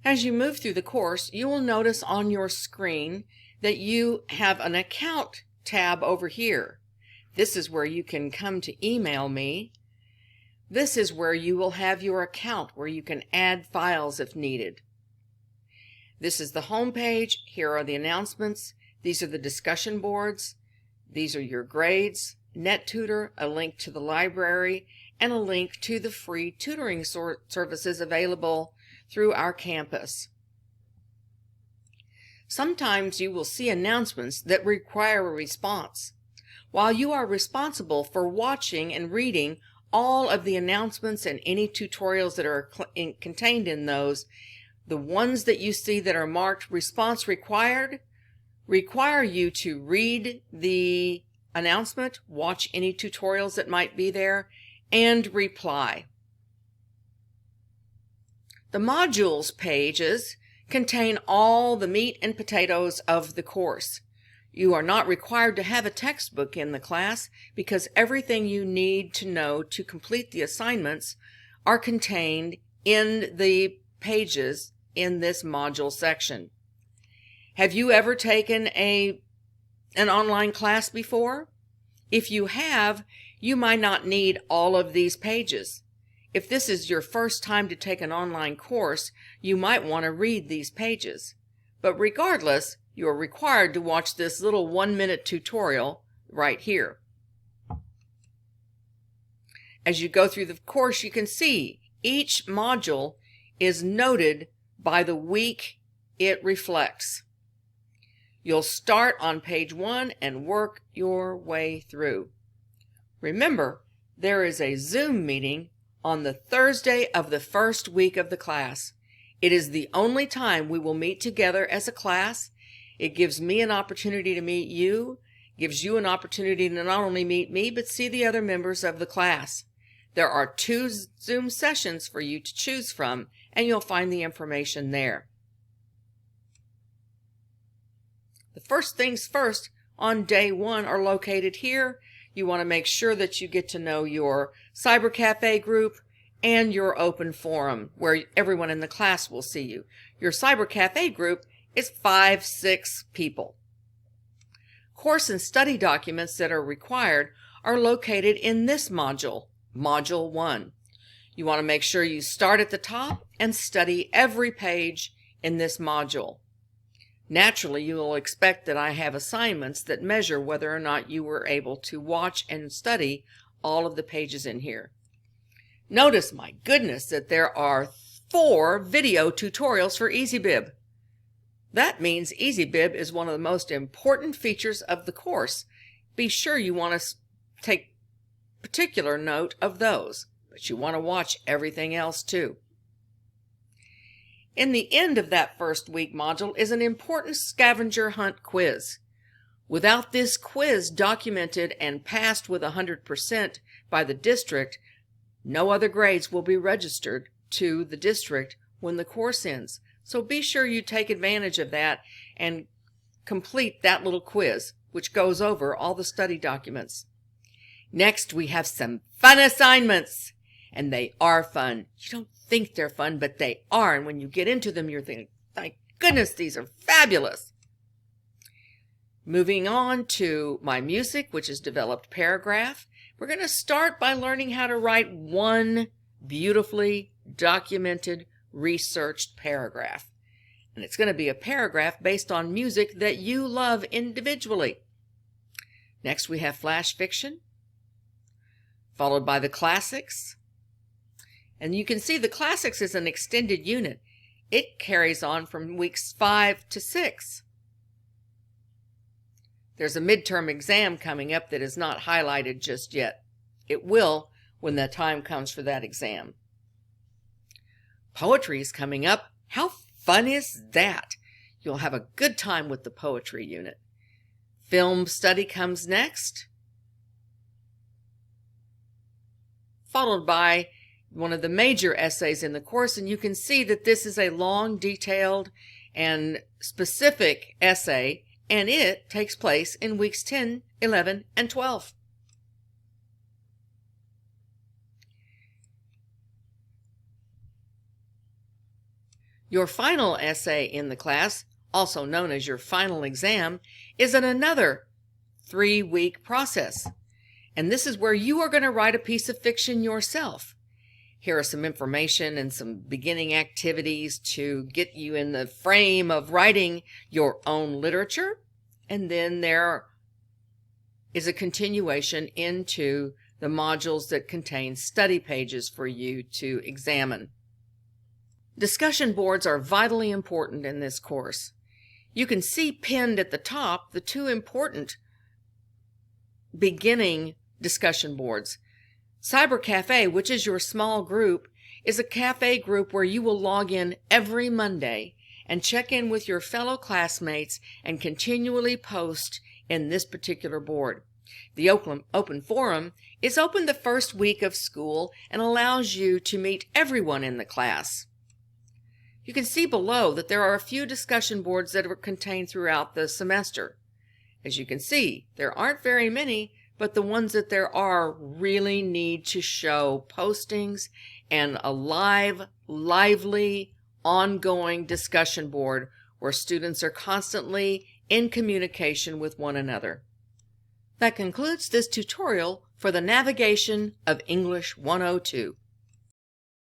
As you move through the course, you will notice on your screen that you have an account tab over here. This is where you can come to email me. This is where you will have your account where you can add files if needed. This is the home page. Here are the announcements. These are the discussion boards. These are your grades, NetTutor, a link to the library, and a link to the free tutoring services available through our campus. Sometimes you will see announcements that require a response. While you are responsible for watching and reading all of the announcements and any tutorials that are contained in those, the ones that you see that are marked response required require you to read the announcement, watch any tutorials that might be there, and reply. The modules pages contain all the meat and potatoes of the course. You are not required to have a textbook in the class because everything you need to know to complete the assignments are contained in the pages in this module section. Have you ever taken an online class before? If you have, you might not need all of these pages. If this is your first time to take an online course, you might want to read these pages. But regardless, you are required to watch this little 1-minute tutorial right here. As you go through the course, you can see each module is noted by the week it reflects. You'll start on page 1 and work your way through. Remember, there is a Zoom meeting on the Thursday of the first week of the class. It is the only time we will meet together as a class. It gives me an opportunity to meet you, gives you an opportunity to not only meet me, but see the other members of the class. There are 2 Zoom sessions for you to choose from, and you'll find the information there. The first things first on day 1 are located here. You want to make sure that you get to know your Cyber Cafe group and your open forum where everyone in the class will see you. Your Cyber Cafe group is 5-6 people. Course and study documents that are required are located in this module, Module 1. You want to make sure you start at the top and study every page in this module. Naturally, you will expect that I have assignments that measure whether or not you were able to watch and study all of the pages in here. Notice, my goodness, that there are 4 video tutorials for EasyBib. That means EasyBib is one of the most important features of the course. Be sure you want to take particular note of those, but you want to watch everything else too. In the end of that first week module is an important scavenger hunt quiz. Without this quiz documented and passed with 100% by the district, no other grades will be registered to the district when the course ends. So be sure you take advantage of that and complete that little quiz, which goes over all the study documents. Next, we have some fun assignments, and they are fun. You don't think they're fun, but they are, and when you get into them, you're thinking, thank goodness, these are fabulous. Moving on to my music, which is developed paragraph. We're going to start by learning how to write one beautifully documented, researched paragraph. And it's going to be a paragraph based on music that you love individually. Next, we have flash fiction, followed by the classics. And you can see the classics is an extended unit. It carries on from weeks 5 to 6. There's a midterm exam coming up that is not highlighted just yet. It will when the time comes for that exam. Poetry is coming up. How fun is that? You'll have a good time with the poetry unit. Film study comes next, followed by one of the major essays in the course, and you can see that this is a long, detailed, and specific essay, and it takes place in weeks 10, 11, and 12. Your final essay in the class, also known as your final exam, is another 3-week process. And this is where you are going to write a piece of fiction yourself. Here are some information and some beginning activities to get you in the frame of writing your own literature. And then there is a continuation into the modules that contain study pages for you to examine. Discussion boards are vitally important in this course. You can see pinned at the top the 2 important beginning discussion boards. Cyber Cafe, which is your small group, is a cafe group where you will log in every Monday and check in with your fellow classmates and continually post in this particular board. The Open Forum is open the first week of school and allows you to meet everyone in the class. You can see below that there are a few discussion boards that are contained throughout the semester. As you can see, there aren't very many, but the ones that there are really need to show postings and a lively, ongoing discussion board where students are constantly in communication with one another. That concludes this tutorial for the navigation of English 102.